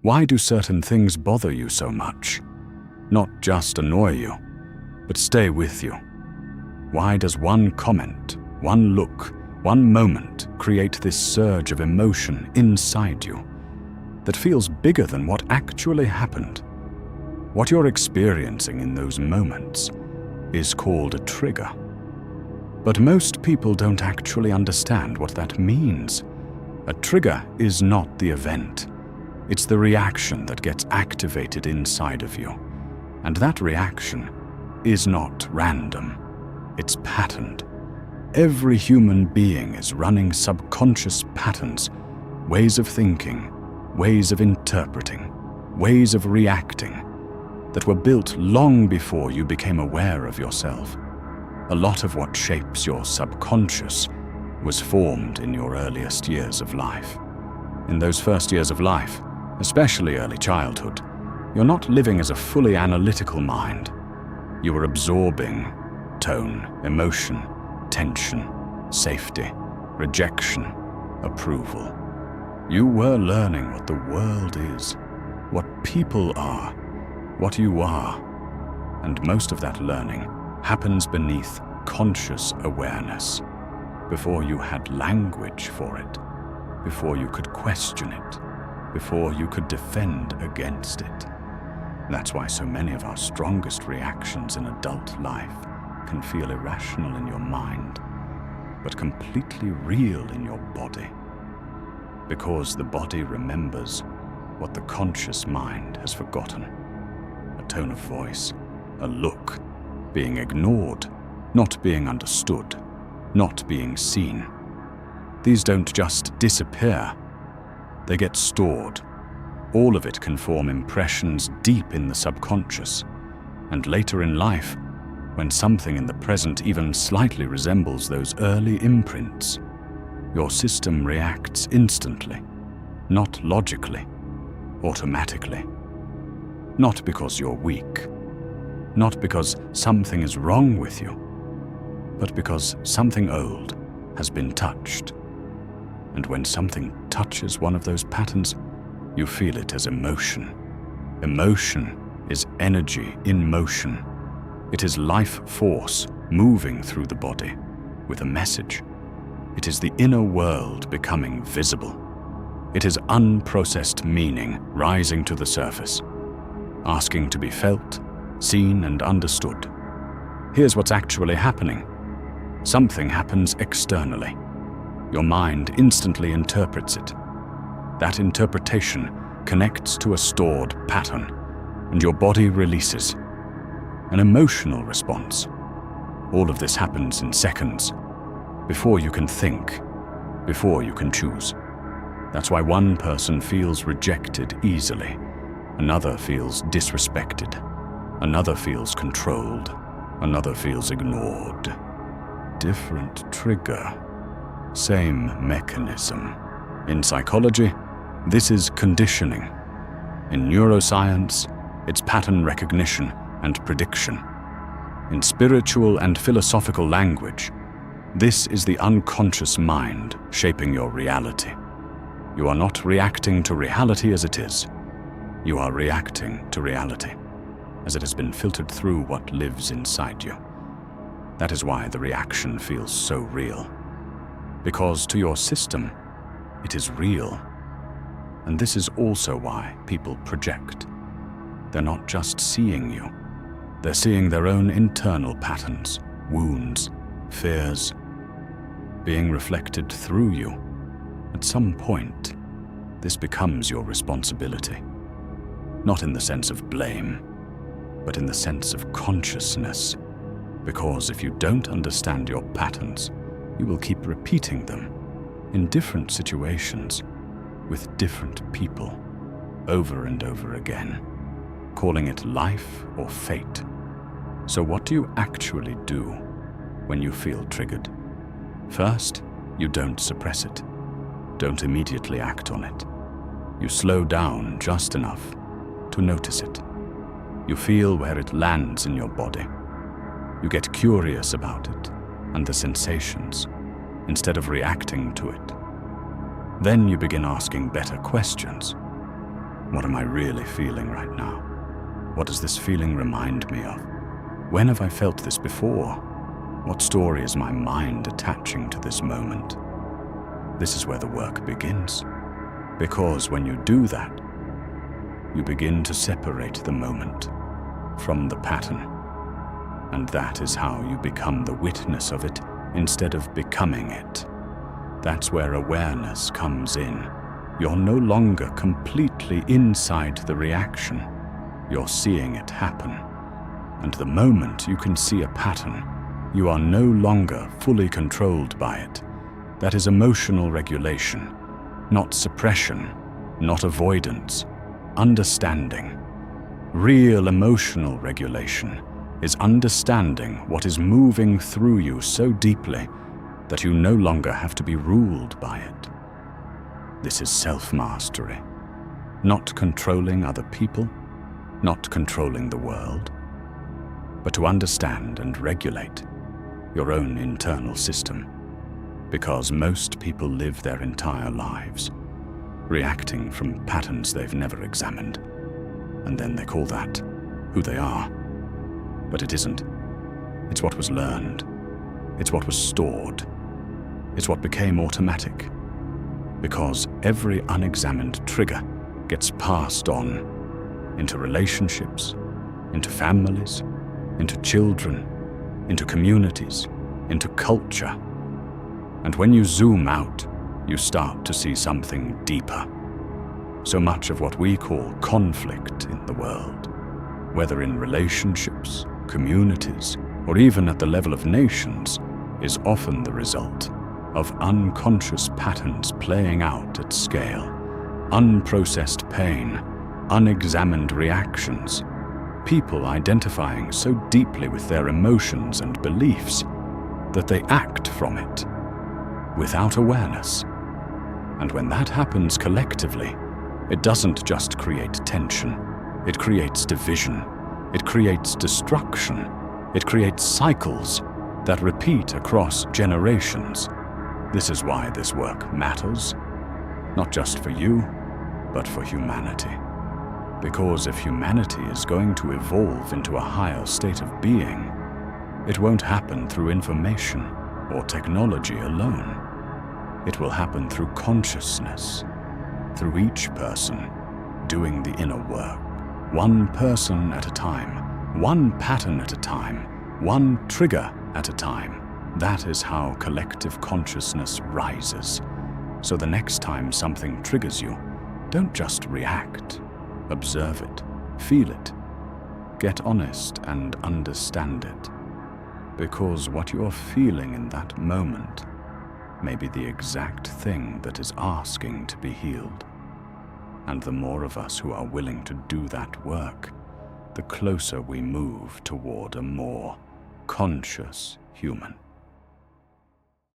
Why do certain things bother you so much? Not just annoy you, but stay with you. Why does one comment, one look, one moment create this surge of emotion inside you that feels bigger than what actually happened? What you're experiencing in those moments is called a trigger. But most people don't actually understand what that means. A trigger is not the event. It's the reaction that gets activated inside of you. And that reaction is not random. It's patterned. Every human being is running subconscious patterns, ways of thinking, ways of interpreting, ways of reacting that were built long before you became aware of yourself. A lot of what shapes your subconscious was formed in your earliest years of life. In those first years of life, especially early childhood, you're not living as a fully analytical mind. You are absorbing tone, emotion, tension, safety, rejection, approval. You were learning what the world is, what people are, what you are, and most of that learning happens beneath conscious awareness, before you had language for it, before you could question it, before you could defend against it. That's why so many of our strongest reactions in adult life can feel irrational in your mind, but completely real in your body. Because the body remembers what the conscious mind has forgotten. A tone of voice, a look, being ignored, not being understood, not being seen. These don't just disappear, they get stored. All of it can form impressions deep in the subconscious, and later in life, when something in the present even slightly resembles those early imprints, your system reacts instantly, not logically, automatically. Not because you're weak, not because something is wrong with you, but because something old has been touched. And when something touches one of those patterns, you feel it as emotion. Emotion is energy in motion. It is life force moving through the body with a message. It is the inner world becoming visible. It is unprocessed meaning rising to the surface, asking to be felt, seen, and understood. Here's what's actually happening. Something happens externally. Your mind instantly interprets it. That interpretation connects to a stored pattern, and your body releases an emotional response. All of this happens in seconds, before you can think, before you can choose. That's why one person feels rejected easily, another feels disrespected, another feels controlled, another feels ignored. Different trigger, same mechanism. In psychology, this is conditioning. In neuroscience, it's pattern recognition and prediction. In spiritual and philosophical language, this is the unconscious mind shaping your reality. You are not reacting to reality as it is. You are reacting to reality as it has been filtered through what lives inside you. That is why the reaction feels so real. Because to your system, it is real. And this is also why people project. They're not just seeing you. They're seeing their own internal patterns, wounds, fears, being reflected through you. At some point, this becomes your responsibility. Not in the sense of blame, but in the sense of consciousness. Because if you don't understand your patterns, you will keep repeating them in different situations with different people over and over again, calling it life or fate. So what do you actually do when you feel triggered? First, you don't suppress it. Don't immediately act on it. You slow down just enough to notice it. You feel where it lands in your body. You get curious about it and the sensations instead of reacting to it. Then you begin asking better questions. What am I really feeling right now? What does this feeling remind me of? When have I felt this before? What story is my mind attaching to this moment? This is where the work begins. Because when you do that, you begin to separate the moment from the pattern. And that is how you become the witness of it instead of becoming it. That's where awareness comes in. You're no longer completely inside the reaction. You're seeing it happen. And the moment you can see a pattern, you are no longer fully controlled by it. That is emotional regulation, not suppression, not avoidance, understanding. Real emotional regulation is understanding what is moving through you so deeply that you no longer have to be ruled by it. This is self-mastery, not controlling other people, not controlling the world, but to understand and regulate your own internal system. Because most people live their entire lives reacting from patterns they've never examined, and then they call that who they are. But it isn't. It's what was learned. It's what was stored. It's what became automatic. Because every unexamined trigger gets passed on into relationships, into families, into children, into communities, into culture. And when you zoom out, you start to see something deeper. So much of what we call conflict in the world, whether in relationships, communities, or even at the level of nations, is often the result of unconscious patterns playing out at scale, unprocessed pain, unexamined reactions, people identifying so deeply with their emotions and beliefs that they act from it without awareness. And when that happens collectively, it doesn't just create tension, it creates division. It creates destruction. It creates cycles that repeat across generations. This is why this work matters, not just for you, but for humanity. Because if humanity is going to evolve into a higher state of being, it won't happen through information or technology alone. It will happen through consciousness, through each person doing the inner work. One person at a time, one pattern at a time, one trigger at a time. That is how collective consciousness rises. So the next time something triggers you, don't just react. Observe it, feel it, get honest and understand it. Because what you're feeling in that moment may be the exact thing that is asking to be healed. And the more of us who are willing to do that work, the closer we move toward a more conscious human.